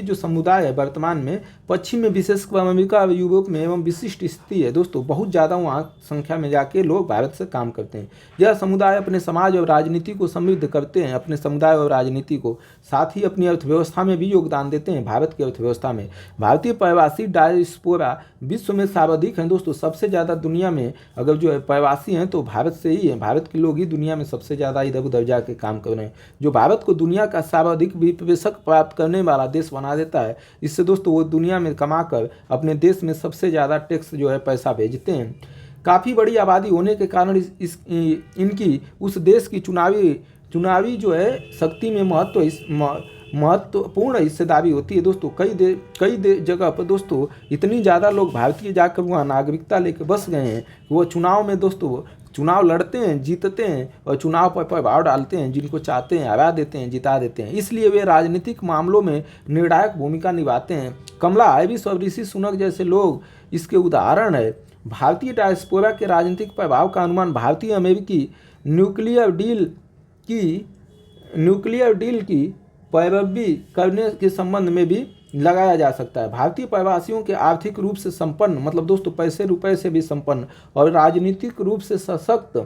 जो समुदाय है वर्तमान में पश्चिम में विशेषकर अमेरिका और यूरोप में एवं विशिष्ट स्थिति है दोस्तों, बहुत ज़्यादा वहाँ संख्या में जाके लोग भारत से काम करते हैं। यह समुदाय अपने समाज और राजनीति को समृद्ध करते हैं, अपने समुदाय और राजनीति को, साथ ही अपनी अर्थव्यवस्था में भी योगदान देते हैं। भारत की अर्थव्यवस्था में भारतीय प्रवासी डायस्पोरा विश्व में सर्वाधिक हैं दोस्तों, सबसे ज़्यादा दुनिया में अगर जो है प्रवासी हैं तो भारत से ही हैं। भारत के लोग ही दुनिया में सबसे ज़्यादा इधर उधर जाके काम कर रहे हैं, जो भारत को दुनिया का सर्वाधिक विनिवेशक प्राप्त करने वाला देश बना देता है। इससे दोस्तों वो दुनिया में कमाकर अपने देश में सबसे ज़्यादा टैक्स जो है पैसा भेजते हैं। काफ़ी बड़ी आबादी होने के कारण इनकी उस देश की चुनावी जो है शक्ति में महत्वपूर्ण हिस्सेदारी होती है दोस्तों। कई जगह पर दोस्तों इतनी ज़्यादा लोग भारतीय जाकर वहाँ नागरिकता लेकर बस गए हैं, वो चुनाव में दोस्तों चुनाव लड़ते हैं, जीतते हैं और चुनाव पर प्रभाव डालते हैं, जिनको चाहते हैं हरा देते हैं, जिता देते हैं। इसलिए वे राजनीतिक मामलों में निर्णायक भूमिका निभाते हैं। कमला हैरिस और ऋषि सुनक जैसे लोग इसके उदाहरण है। भारतीय डायस्पोरा के राजनीतिक प्रभाव का अनुमान भारतीय अमेरिकी न्यूक्लियर डील की पैरवी करने के संबंध में भी लगाया जा सकता है। भारतीय प्रवासियों के आर्थिक रूप से संपन्न, मतलब दोस्तों पैसे रुपए से भी संपन्न और राजनीतिक रूप से सशक्त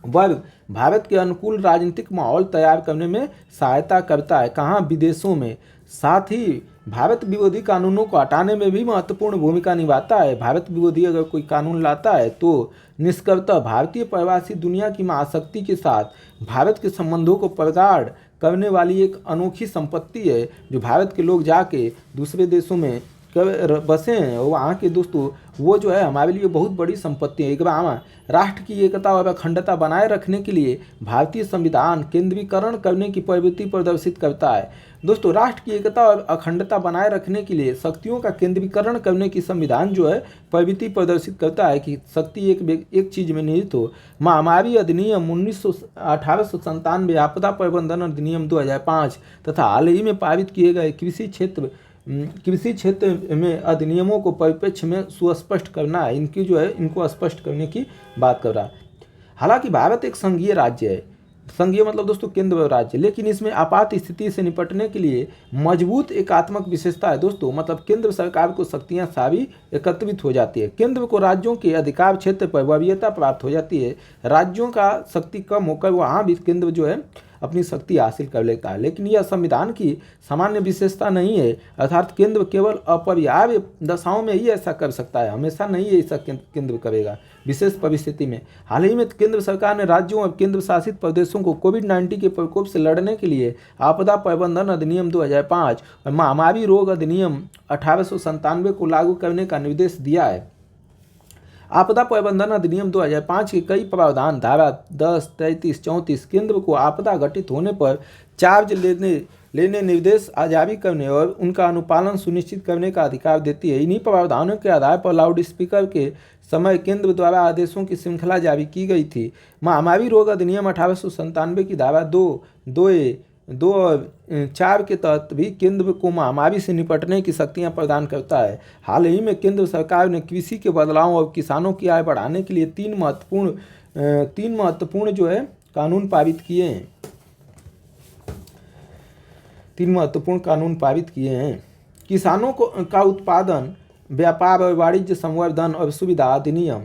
वर्ग भारत के अनुकूल राजनीतिक माहौल तैयार करने में सहायता करता है। कहाँ? विदेशों में। साथ ही भारत विरोधी कानूनों को हटाने में भी महत्वपूर्ण भूमिका निभाता है। भारत विरोधी अगर कोई कानून लाता है तो निष्कर्षतः भारतीय प्रवासी दुनिया की महाशक्ति के साथ भारत के संबंधों को प्रगाढ़ करने वाली एक अनोखी संपत्ति है, जो भारत के लोग जाके दूसरे देशों में बसे हैं और वहाँ के दोस्तों वो जो है हमारे लिए बहुत बड़ी संपत्ति है। राष्ट्र की एकता और अखंडता बनाए रखने के लिए भारतीय संविधान केंद्रीकरण करने की प्रवृत्ति प्रदर्शित करता है। दोस्तों राष्ट्र की एकता और अखंडता बनाए रखने के लिए शक्तियों का केंद्रीकरण करने की संविधान जो है प्रवृत्ति प्रदर्शित करता है कि शक्ति एक चीज में निहित हो। महामारी अधिनियम 1897, आपदा प्रबंधन अधिनियम 2005 तथा हाल ही में पारित किए गए कृषि क्षेत्र में अधिनियमों को परिप्रेक्ष्य में सुस्पष्ट करना है। इनको स्पष्ट करने की बात कर रहा है। हालांकि भारत एक संघीय राज्य है, संघीय मतलब दोस्तों केंद्र राज्य, लेकिन इसमें आपात स्थिति से निपटने के लिए मजबूत एकात्मक विशेषता है दोस्तों, मतलब केंद्र सरकार को शक्तियां सारी एकत्रित हो जाती है। केंद्र को राज्यों के अधिकार क्षेत्र पर वरीयता प्राप्त हो जाती है। राज्यों का शक्ति कम होकर वहाँ भी केंद्र जो है अपनी शक्ति हासिल कर लेता है, लेकिन यह संविधान की सामान्य विशेषता नहीं है। अर्थात केंद्र केवल अपरिहार्य दशाओं में ही ऐसा कर सकता है, हमेशा नहीं ऐसा केंद्र करेगा, विशेष परिस्थिति में। हाल ही में केंद्र सरकार ने राज्यों और केंद्र शासित प्रदेशों को कोविड-19 के प्रकोप से लड़ने के लिए आपदा प्रबंधन अधिनियम 2005 और महामारी रोग अधिनियम 1897 को लागू करने का निर्देश दिया है। आपदा प्रबंधन अधिनियम 2005 के कई प्रावधान धारा 10, 33, 34 केंद्र को आपदा घटित होने पर चार्ज लेने निर्देश जारी करने और उनका अनुपालन सुनिश्चित करने का अधिकार देती है। इन्हीं प्रावधानों के आधार पर लाउड स्पीकर के समय केंद्र द्वारा आदेशों की श्रृंखला जारी की गई थी। महामारी रोग अधिनियम 1897 की धारा 2 और 4 के तहत भी केंद्र को महामारी से निपटने की शक्तियां प्रदान करता है। हाल ही में केंद्र सरकार ने कृषि के बदलाव और किसानों की आय बढ़ाने के लिए तीन महत्वपूर्ण जो है कानून पारित किए हैं। 3 महत्वपूर्ण कानून पारित किए हैं। किसानों का उत्पादन, व्यापार और वाणिज्य संवर्धन और सुविधा अधिनियम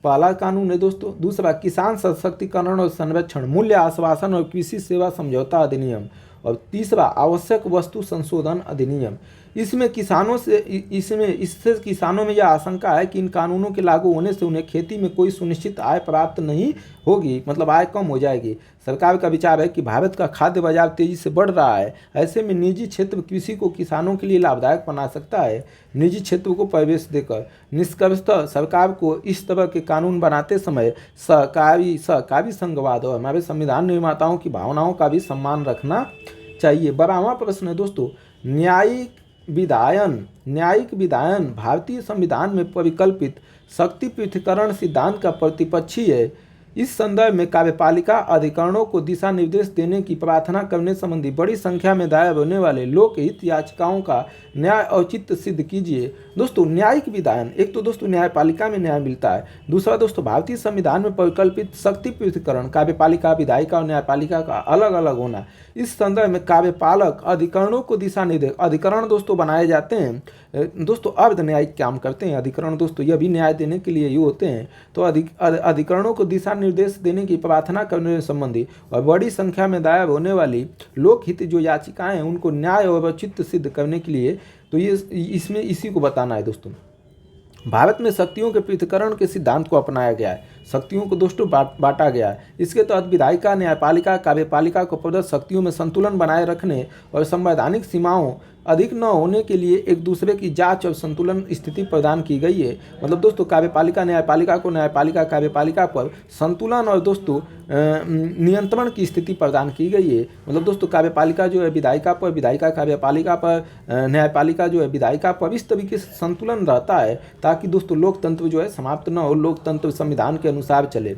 पहला कानून है दोस्तों। दूसरा किसान सशक्तिकरण और संरक्षण, मूल्य आश्वासन और कृषि सेवा समझौता अधिनियम। और तीसरा आवश्यक वस्तु संशोधन अधिनियम। इससे किसानों में यह आशंका है कि इन कानूनों के लागू होने से उन्हें खेती में कोई सुनिश्चित आय प्राप्त नहीं होगी, मतलब आय कम हो जाएगी। सरकार का विचार है कि भारत का खाद्य बाजार तेजी से बढ़ रहा है, ऐसे में निजी क्षेत्र कृषि को किसानों के लिए लाभदायक बना सकता है, निजी क्षेत्र को प्रवेश देकर। निष्कर्षतः सरकार को इस तरह के कानून बनाते समय सहकारी संघवाद और हमारे संविधान निर्माताओं की भावनाओं का भी सम्मान रखना चाहिए। 12वां प्रश्न है दोस्तों, न्यायिक विधायन भारतीय संविधान में परिकल्पित शक्ति पृथक्करण सिद्धांत का प्रतिपक्षी है। इस संदर्भ में कार्यपालिका अधिकरणों को दिशा निर्देश देने की प्रार्थना करने संबंधी बड़ी संख्या में दायर होने वाले लोकहित याचिकाओं का न्याय औचित्य सिद्ध कीजिए। दोस्तों न्यायिक विधायन, एक तो दोस्तों न्यायपालिका में न्याय मिलता है, दूसरा दोस्तों भारतीय संविधान में परिकल्पित शक्ति पृथक्करण, कार्यपालिका विधायिका और न्यायपालिका का अलग अलग होना। इस संदर्भ में कार्यपालक अधिकरणों को दिशा निर्देश, अधिकरण दोस्तों बनाए जाते हैं दोस्तों, अर्ध न्यायिक काम करते हैं अधिकरण दोस्तों, यह भी न्याय देने के लिए ही होते हैं। तो अधिकरणों को दिशा निर्देश देने की प्रार्थना करने संबंधी और बड़ी संख्या में दायर होने वाली लोकहित जो याचिकाएं हैं उनको न्याय और औचित्य सिद्ध करने के लिए, तो ये इसमें इसी को बताना है दोस्तों। भारत में शक्तियों के पृथक्करण के सिद्धांत को अपनाया गया है, शक्तियों को दोस्तों बांटा गया है। इसके तहत विधायिका, न्यायपालिका, कार्यपालिका को प्रदत्त शक्तियों में संतुलन बनाए रखने और संवैधानिक सीमाओं अधिक न होने के लिए एक दूसरे की जांच और संतुलन स्थिति प्रदान की गई है। मतलब दोस्तों कार्यपालिका न्यायपालिका को, न्यायपालिका कार्यपालिका पर संतुलन और दोस्तों नियंत्रण की स्थिति प्रदान की गई है। मतलब दोस्तों कार्यपालिका जो है विधायिका पर, विधायिका कार्यपालिका पर, न्यायपालिका जो है विधायिका पर, इस तरीके से संतुलन रहता है ताकि दोस्तों लोकतंत्र जो है समाप्त न हो, लोकतंत्र संविधान के अनुसार चले।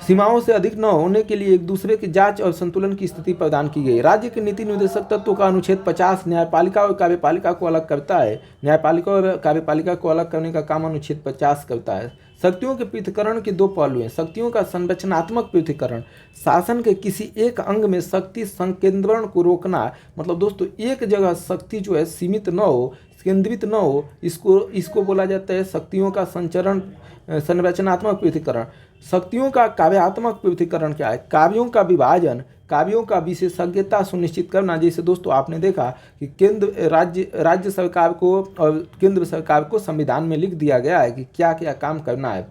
सीमाओं से अधिक न होने के लिए एक दूसरे की जांच और संतुलन की स्थिति प्रदान की गई। राज्य के नीति निर्देशक तत्वों का अनुच्छेद 50 न्यायपालिका और कार्यपालिका को अलग करता है। न्यायपालिका और कार्यपालिका को अलग करने का काम अनुच्छेद 50 करता है। शक्तियों के पृथक्करण के दो पहलू हैं। शक्तियों का संरचनात्मक पृथक्करण, शासन के किसी एक अंग में शक्ति संकेंद्रण को रोकना। मतलब दोस्तों एक जगह शक्ति जो है सीमित न हो, केंद्रित न हो, इसको बोला जाता है शक्तियों का संरचनात्मक पृथक्करण। शक्तियों का कार्यात्मक पृथक्करण क्या है? कार्यों का विभाजन, कार्यों का विशेषज्ञता सुनिश्चित करना। जैसे दोस्तों आपने देखा कि राज्य सरकार को और केंद्र सरकार को संविधान में लिख दिया गया है कि क्या क्या काम करना है।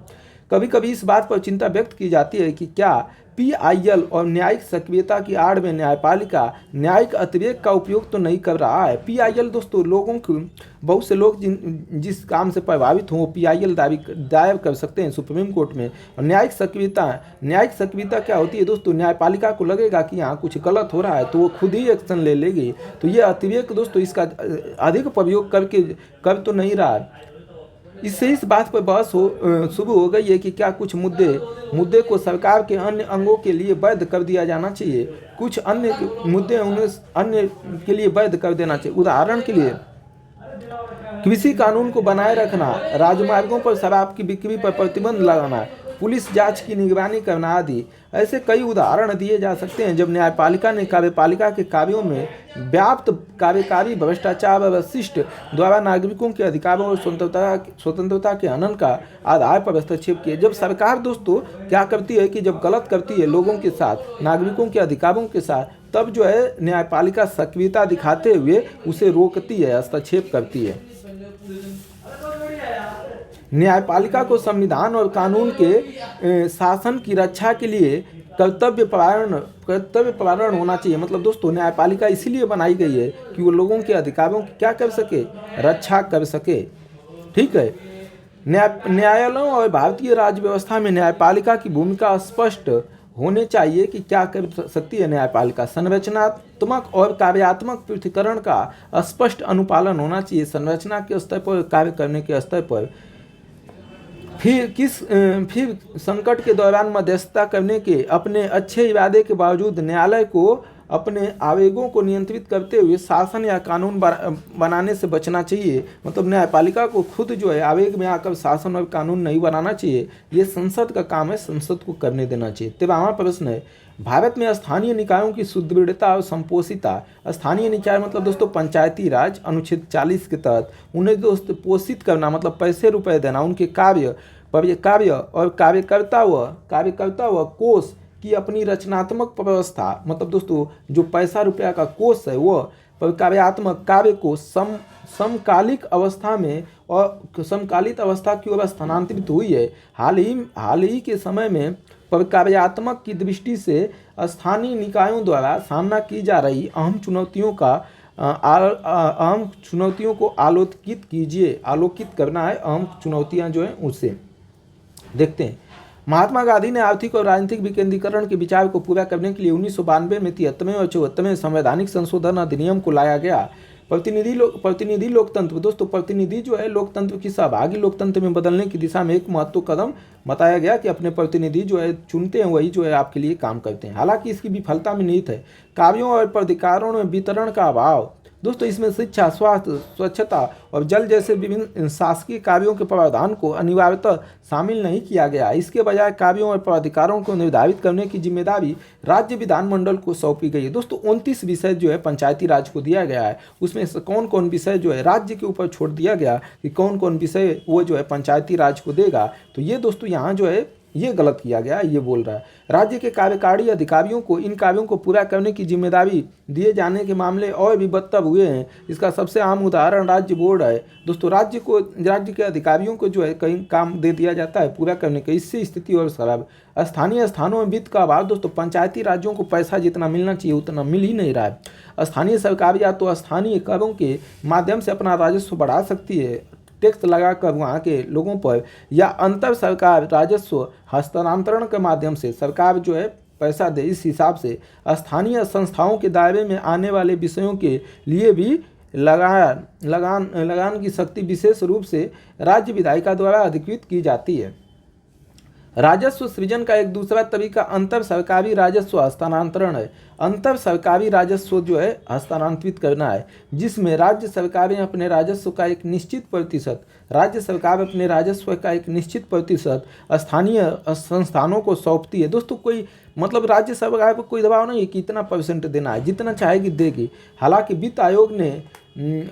कभी कभी इस बात पर चिंता व्यक्त की जाती है कि क्या PIL और न्यायिक सक्रियता की आड़ में न्यायपालिका न्यायिक अतिरेक का उपयोग तो नहीं कर रहा है। PIL दोस्तों लोगों को, बहुत से लोग जिस काम से प्रभावित हों वो PIL दायर कर सकते हैं सुप्रीम कोर्ट में। और न्यायिक सक्रियता क्या होती है दोस्तों? न्यायपालिका को लगेगा कि यहाँ कुछ गलत हो रहा है तो वो खुद ही एक्शन ले लेगी। तो ये अतिरेक दोस्तों इसका अधिक प्रयोग कर तो नहीं रहा है। इससे इस बात पर बहस शुरू हो गई है कि क्या कुछ मुद्दे को सरकार के अन्य अंगों के लिए वैध कर दिया जाना चाहिए, कुछ अन्य मुद्दे उन्हें अन्य के लिए वैध कर देना चाहिए। उदाहरण के लिए कृषि कानून को बनाए रखना, राजमार्गों पर शराब की बिक्री पर प्रतिबंध लगाना, पुलिस जांच की निगरानी करना आदि। ऐसे कई उदाहरण दिए जा सकते हैं जब न्यायपालिका ने कार्यपालिका के कार्यों में व्याप्त कार्यकारी भ्रष्टाचार और वशिष्ठ द्वारा नागरिकों के अधिकारों और स्वतंत्रता के हनन का आधार पर हस्तक्षेप किए। जब सरकार दोस्तों क्या करती है कि जब गलत करती है लोगों के साथ, नागरिकों के अधिकारों के साथ, तब जो है न्यायपालिका सक्रियता दिखाते हुए उसे रोकती है, हस्तक्षेप करती है। न्यायपालिका को संविधान और कानून के शासन की रक्षा के लिए कर्तव्यपरायण होना चाहिए। मतलब दोस्तों न्यायपालिका इसीलिए बनाई गई है कि वो लोगों के अधिकारों की क्या कर सके, रक्षा कर सके। ठीक है। न्यायालयों और भारतीय राज्य व्यवस्था में न्यायपालिका की भूमिका स्पष्ट होने चाहिए कि क्या कर सकती है न्यायपालिका। संरचनात्मक और कार्यात्मक पृथक्करण का स्पष्ट अनुपालन होना चाहिए संरचना के स्तर पर, कार्य करने के स्तर पर। फिर संकट के दौरान मध्यस्थता करने के अपने अच्छे इरादे के बावजूद न्यायालय को अपने आवेगों को नियंत्रित करते हुए शासन या कानून बनाने से बचना चाहिए। मतलब न्यायपालिका को खुद जो है आवेग में आकर शासन और कानून नहीं बनाना चाहिए, ये संसद का काम है, संसद को करने देना चाहिए। 13वां प्रश्न है, भारत में स्थानीय निकायों की सुदृढ़ता और संपोषिता। स्थानीय निकाय मतलब दोस्तों पंचायती राज, अनुच्छेद 40 के तहत उन्हें दोस्तों पोषित करना, मतलब पैसे रुपए देना, उनके कार्य और कार्यकर्ता व कोष की अपनी रचनात्मक व्यवस्था। मतलब दोस्तों जो पैसा रुपया का कोष है वो कार्यात्मक कार्य को समकालिक अवस्था में और समकालित अवस्था की ओर स्थानांतरित हुई है। हाल ही के समय में कार्यात्मक की दृष्टि से स्थानीय निकायों द्वारा सामना की जा रही अहम चुनौतियों को आलोकित करना है। अहम चुनौतियां जो हैं उससे देखते हैं। महात्मा गांधी ने आर्थिक और राजनीतिक विकेंद्रीकरण के विचार को पूरा करने के लिए 1992 में 73वें और 74वें संवैधानिक संशोधन अधिनियम को लाया गया। प्रतिनिधि लोकतंत्र, दोस्तों प्रतिनिधि जो है लोकतंत्र की सहभागी लोकतंत्र में बदलने की दिशा में एक महत्वपूर्ण कदम बताया गया कि अपने प्रतिनिधि जो है चुनते हैं वही जो है आपके लिए काम करते हैं। हालांकि इसकी विफलता में निहित है कार्यों और प्राधिकारों में वितरण का अभाव। दोस्तों इसमें शिक्षा, स्वास्थ्य, स्वच्छता और जल जैसे विभिन्न शासकीय कार्यों के प्रावधान को अनिवार्यतः शामिल नहीं किया गया। इसके बजाय कार्यों और प्राधिकारों को निर्धारित करने की जिम्मेदारी राज्य विधानमंडल को सौंपी गई है। दोस्तों 29 विषय जो है पंचायती राज को दिया गया है, उसमें से कौन कौन विषय जो है राज्य के ऊपर छोड़ दिया गया कि कौन कौन विषय वो जो है पंचायती राज को देगा। तो ये दोस्तों यहाँ जो है ये गलत किया गया, ये बोल रहा है। राज्य के कार्यकारी अधिकारियों को इन कार्यों को पूरा करने की जिम्मेदारी दिए जाने के मामले और भी बदतर हुए हैं। इसका सबसे आम उदाहरण राज्य बोर्ड है। दोस्तों राज्य के अधिकारियों को जो है कहीं काम दे दिया जाता है पूरा करने के, इससे स्थिति और खराब। स्थानीय स्थानों में वित्त का अभाव। दोस्तों पंचायती राज्यों को पैसा जितना मिलना चाहिए उतना मिल ही नहीं रहा है। स्थानीय सरकार या तो स्थानीय करों के माध्यम से अपना राजस्व बढ़ा सकती है, टैक्स लगाकर वहाँ के लोगों पर, या अंतर सरकार राजस्व हस्तांतरण के माध्यम से सरकार जो है पैसा दे। इस हिसाब से स्थानीय संस्थाओं के दायरे में आने वाले विषयों के लिए भी लगान की शक्ति विशेष रूप से राज्य विधायिका द्वारा अधिकृत की जाती है। राजस्व सृजन का एक दूसरा तरीका अंतर सरकारी राजस्व हस्तांतरण है। अंतर सरकारी राजस्व जो है हस्तांतरित करना है, जिसमें राज्य सरकार अपने राजस्व का एक निश्चित प्रतिशत स्थानीय संस्थानों को सौंपती है। दोस्तों कोई मतलब राज्य सरकार पर कोई दबाव नहीं है कि इतना % देना है, जितना चाहेगी देगी। हालांकि वित्त आयोग ने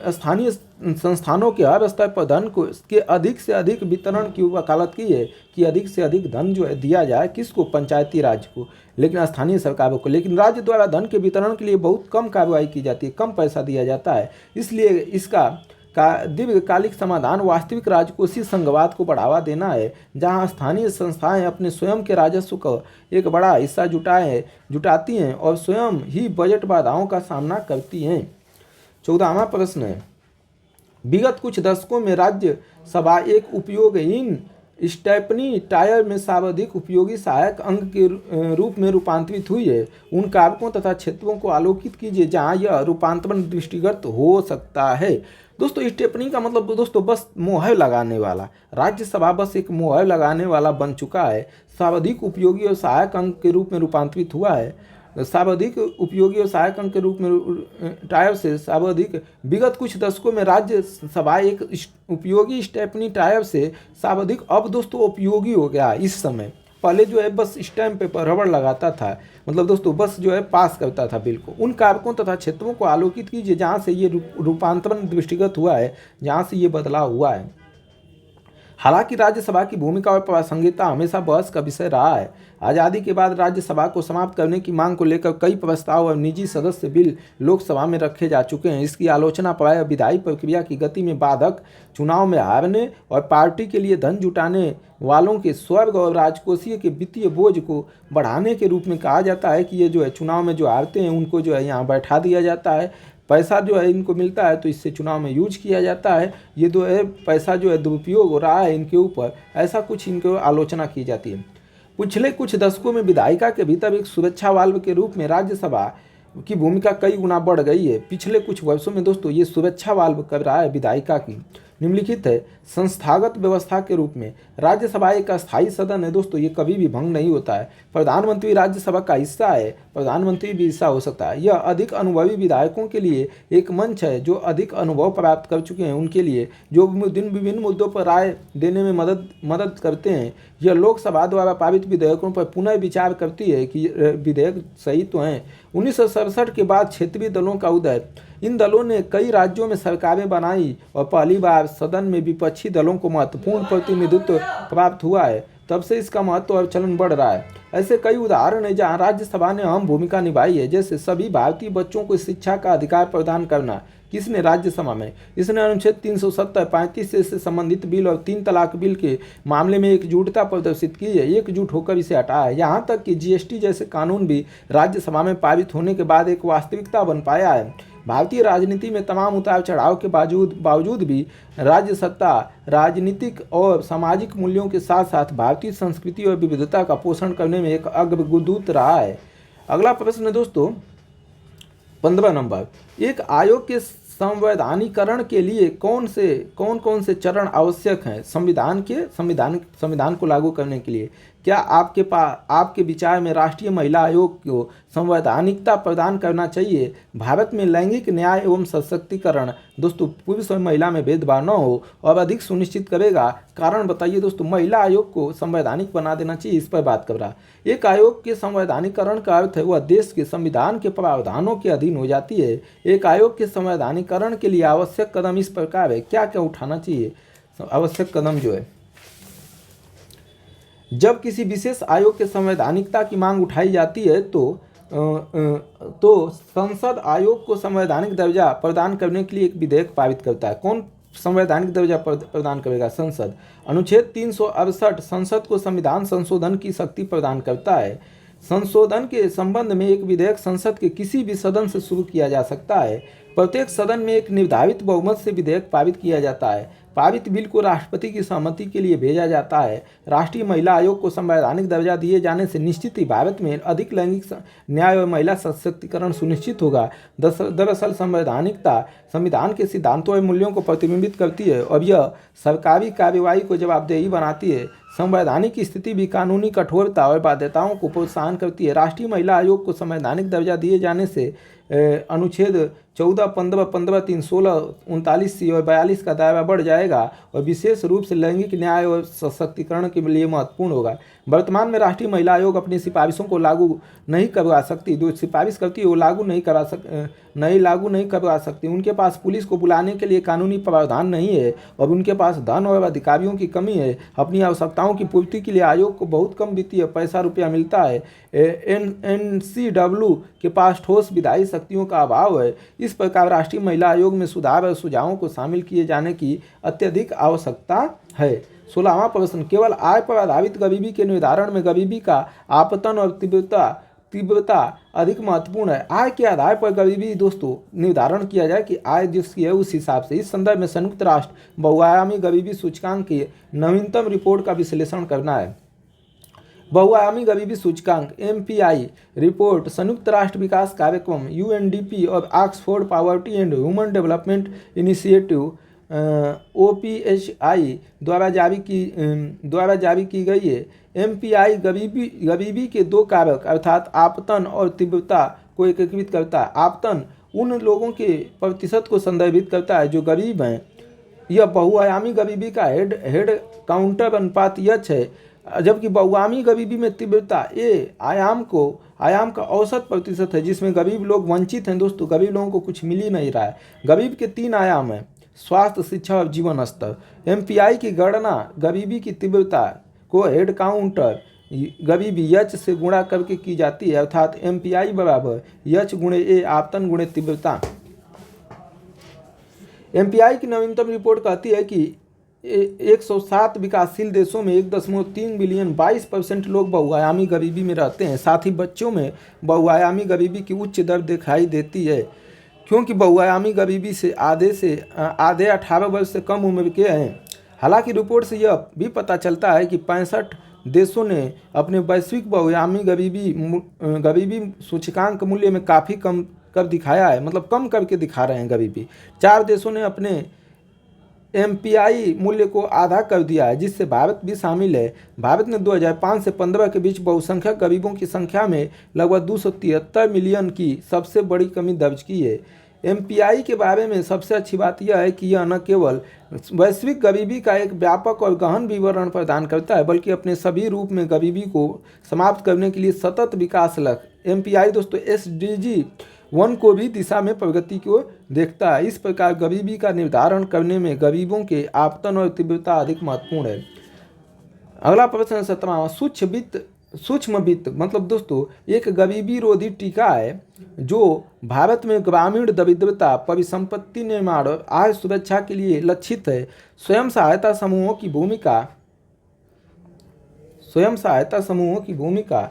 स्थानीय संस्थानों के हर स्तर पर धन को के अधिक से अधिक वितरण की वकालत की है कि अधिक से अधिक धन जो है दिया जाए, किसको, पंचायती राज को, लेकिन स्थानीय सरकारों को। लेकिन राज्य द्वारा धन के वितरण के लिए बहुत कम कार्रवाई की जाती है, कम पैसा दिया जाता है। इसलिए इसका दीर्घकालिक समाधान वास्तविक राजकोषीय संघवाद को बढ़ावा देना है, जहां स्थानीय संस्थाएं अपने स्वयं के राजस्व का एक बड़ा हिस्सा जुटाती हैं और स्वयं ही बजट बाधाओं का सामना करती हैं। 14वां प्रश्न है, विगत कुछ दशकों में राज्य सभा एक उपयोगहीन स्टेपनी टायर में सर्वाधिक उपयोगी सहायक अंग के रूप में रूपांतरित हुई है। उन कारकों तथा क्षेत्रों को आलोकित कीजिए जहां यह रूपांतरण दृष्टिगत हो सकता है। दोस्तों स्टेपनी का मतलब दोस्तों बस मोहर लगाने वाला, राज्यसभा बस एक मोहर लगाने वाला बन चुका है। सर्वाधिक उपयोगी और सहायक अंग के रूप में रूपांतरित हुआ है। सर्वाधिक उपयोगी और सहायक अंग के रूप में टायर से सर्वाधिक, विगत कुछ दशकों में राज्य सभा एक उपयोगी स्टेपनी टायर से सर्वाधिक, अब दोस्तों उपयोगी हो गया। इस समय पहले जो है बस स्टैम्प पेपर रबड़ लगाता था, मतलब दोस्तों बस जो है पास करता था बिल को। उन कारकों तथा क्षेत्रों को आलोकित कीजिए जहाँ से ये रूपांतरण दृष्टिगत हुआ है, जहाँ से ये बदलाव हुआ है। हालांकि राज्यसभा की भूमिका और प्रासंगिकता हमेशा बहस का विषय रहा है। आज़ादी के बाद राज्यसभा को समाप्त करने की मांग को लेकर कई प्रस्ताव और निजी सदस्य बिल लोकसभा में रखे जा चुके हैं। इसकी आलोचना प्रायः विधायी प्रक्रिया की गति में बाधक, चुनाव में हारने और पार्टी के लिए धन जुटाने वालों के स्वर्ग और राजकोषीय के वित्तीय बोझ को बढ़ाने के रूप में कहा जाता है कि ये जो है चुनाव में जो हारते हैं उनको जो है यहाँ बैठा दिया जाता है, पैसा जो है इनको मिलता है तो इससे चुनाव में यूज किया जाता है, ये जो है पैसा जो है दुरुपयोग हो रहा है इनके ऊपर, ऐसा कुछ इनकी आलोचना की जाती है। पिछले कुछ दशकों में विधायिका के भीतर एक सुरक्षा वाल्व के रूप में राज्यसभा की भूमिका कई गुना बढ़ गई है। पिछले कुछ वर्षों में दोस्तों ये सुरक्षा वाल्व कर रहा है विधायिका की। निम्नलिखित है, संस्थागत व्यवस्था के रूप में राज्यसभा एक अस्थायी सदन है। दोस्तों ये कभी भी भंग नहीं होता है। प्रधानमंत्री राज्यसभा का हिस्सा है, प्रधानमंत्री भी हिस्सा हो सकता है। यह अधिक अनुभवी विधायकों के लिए एक मंच है जो अधिक अनुभव प्राप्त कर चुके हैं उनके लिए, जो विभिन्न मुद्दों पर राय देने में मदद करते हैं। यह लोकसभा द्वारा पारित विधेयकों पर पुनः विचार करती है कि विधेयक सही तो हैं। 1967 के बाद क्षेत्रीय दलों का उदय, इन दलों ने कई राज्यों में सरकारें बनाई और पहली बार सदन में विपक्षी दलों को महत्वपूर्ण प्रतिनिधित्व प्राप्त हुआ है। तब से इसका महत्व और चलन बढ़ रहा है। ऐसे कई उदाहरण हैं जहां राज्यसभा ने अहम भूमिका निभाई है, जैसे सभी भारतीय बच्चों को शिक्षा का अधिकार प्रदान करना। किसने? राज्यसभा में। इसने अनुच्छेद 370, 35 से संबंधित बिल और 3 तलाक बिल के मामले में एकजुटता प्रदर्शित की है, एकजुट होकर इसे हटाया है। यहाँ तक कि GST जैसे कानून भी राज्यसभा में पारित होने के बाद एक वास्तविकता बन पाया है। भारतीय राजनीति में तमाम उतार चढ़ाव के बावजूद भी राज्य सत्ता राजनीतिक और सामाजिक मूल्यों के साथ साथ भारतीय संस्कृति और विविधता का पोषण करने में एक अग्रदूत रहा है। अगला प्रश्न है दोस्तों 15 नंबर, एक आयोग के संवैधानिकरण के लिए कौन कौन से चरण आवश्यक हैं संविधान को लागू करने के लिए? क्या आपके विचार में राष्ट्रीय महिला आयोग को संवैधानिकता प्रदान करना चाहिए? भारत में लैंगिक न्याय एवं सशक्तिकरण दोस्तों पुरुष और महिला में भेदभाव न हो और अधिक सुनिश्चित करेगा। कारण बताइए दोस्तों। महिला आयोग को संवैधानिक बना देना चाहिए, इस पर बात कर रहा। एक आयोग के संवैधानिकरण का अर्थ है वह देश के संविधान के प्रावधानों के अधीन हो जाती है। एक आयोग के संवैधानिकरण के लिए आवश्यक कदम इस प्रकार है। क्या क्या उठाना चाहिए? आवश्यक कदम जो है, जब किसी विशेष आयोग के संवैधानिकता की मांग उठाई जाती है तो संसद आयोग को संवैधानिक दर्जा प्रदान करने के लिए एक विधेयक पारित करता है। कौन संवैधानिक दर्जा प्रदान करेगा? संसद। अनुच्छेद 368 संसद को संविधान संशोधन की शक्ति प्रदान करता है। संशोधन के संबंध में एक विधेयक संसद के किसी भी सदन से शुरू किया जा सकता है। प्रत्येक सदन में एक निर्धारित बहुमत से विधेयक पारित किया जाता है। पारित बिल को राष्ट्रपति की सहमति के लिए भेजा जाता है। राष्ट्रीय महिला आयोग को संवैधानिक दर्जा दिए जाने से निश्चित ही भारत में अधिक लैंगिक न्याय और महिला सशक्तिकरण सुनिश्चित होगा। दरअसल संवैधानिकता संविधान के सिद्धांतों और मूल्यों को प्रतिबिंबित करती है और यह सरकारी कार्यवाही को जवाबदेही बनाती है। संवैधानिक स्थिति भी कानूनी कठोरता और बाध्यताओं को प्रोत्साहन करती है। राष्ट्रीय महिला आयोग को संवैधानिक दर्जा दिए जाने से अनुच्छेद 14, 15, 15, 3, 16, 39 और 42 का दायरा बढ़ जाएगा और विशेष रूप से लैंगिक न्याय और सशक्तिकरण के लिए महत्वपूर्ण होगा। वर्तमान में राष्ट्रीय महिला आयोग अपनी सिफारिशों को लागू नहीं करवा सकती। जो सिफारिश करती है वो लागू नहीं करवा सकती। उनके पास पुलिस को बुलाने के लिए कानूनी प्रावधान नहीं है और उनके पास धन और अधिकारियों की कमी है। अपनी आवश्यकताओं की पूर्ति के लिए आयोग को बहुत कम वित्तीय रुपया मिलता है। NCW के पास ठोस विधायी शक्तियों का अभाव है। इस प्रकार राष्ट्रीय महिला आयोग में सुधार और सुझावों को शामिल किए जाने की अत्यधिक आवश्यकता है। 16वां प्रश्न, केवल आय पर आधारित गरीबी के निर्धारण में गरीबी का आपतन और तीव्रता अधिक महत्वपूर्ण है। आय के आधार पर गरीबी दोस्तों निर्धारण किया जाए कि आय जिसकी है उस हिसाब से। इस संदर्भ में संयुक्त राष्ट्र बहुआयामी गरीबी सूचकांक की नवीनतम रिपोर्ट का विश्लेषण करना है। बहुआयामी गरीबी सूचकांक MPI रिपोर्ट संयुक्त राष्ट्र विकास कार्यक्रम UNDP और Oxford poverty and human development initiative OPHI द्वारा जारी की गई है। MPI गरीबी के दो कारक अर्थात आपतन और तीव्रता को एकीकृत करता है। आपतन उन लोगों के प्रतिशत को संदर्भित करता है जो गरीब हैं। यह बहुआयामी गरीबी का हेड काउंटर अनुपात यच है, जबकि बहुआयामी गरीबी में तीव्रता आयाम का औसत प्रतिशत है, जिसमें गरीब लोग वंचित हैं। दोस्तों गरीब लोगों को कुछ मिल ही नहीं रहा है। गरीब के 3 आयाम हैं, स्वास्थ्य, शिक्षा और जीवन स्तर। MPI की गणना गरीबी की तीव्रता को हेड काउंटर गरीबी यच से गुणा करके की जाती है, अर्थात MPI बराबर यच गुणे A आपतन गुणे तीव्रता। MPI की नवीनतम रिपोर्ट कहती है कि 107 विकासशील देशों में 1.3 बिलियन 22% लोग बहुआयामी गरीबी में रहते हैं। साथ ही बच्चों में बहुआयामी गरीबी की उच्च दर दिखाई देती है, क्योंकि बहुआयामी गरीबी से आधे 18 वर्ष से कम उम्र के हैं। हालांकि रिपोर्ट से यह भी पता चलता है कि 65 देशों ने अपने वैश्विक बहुआयामी गरीबी सूचकांक मूल्य में काफ़ी कम कर दिखाया है, मतलब कम करके दिखा रहे हैं गरीबी। 4 देशों ने अपने MPI मूल्य को आधा कर दिया है, जिससे भारत भी शामिल है। भारत ने 2005 से 15 के बीच बहुसंख्यक गरीबों की संख्या में लगभग 273 मिलियन की सबसे बड़ी कमी दर्ज की है। MPI के बारे में सबसे अच्छी बात यह है कि यह न केवल वैश्विक गरीबी का एक व्यापक और गहन विवरण प्रदान करता है, बल्कि अपने सभी रूप में गरीबी को समाप्त करने के लिए सतत विकास लक्ष्य MPI दोस्तों SDG 1 को भी दिशा में प्रगति को देखता है। इस प्रकार गरीबी का निर्धारण करने में गरीबों के आपतन और तीव्रता अधिक महत्वपूर्ण है। अगला प्रश्न 17वां, सूक्ष्म वित्त मतलब दोस्तों एक गरीबी रोधी टीका है जो भारत में ग्रामीण दरिद्रता, परिसंपत्ति निर्माण और आय सुरक्षा के लिए लक्षित है। स्वयं सहायता समूहों की भूमिका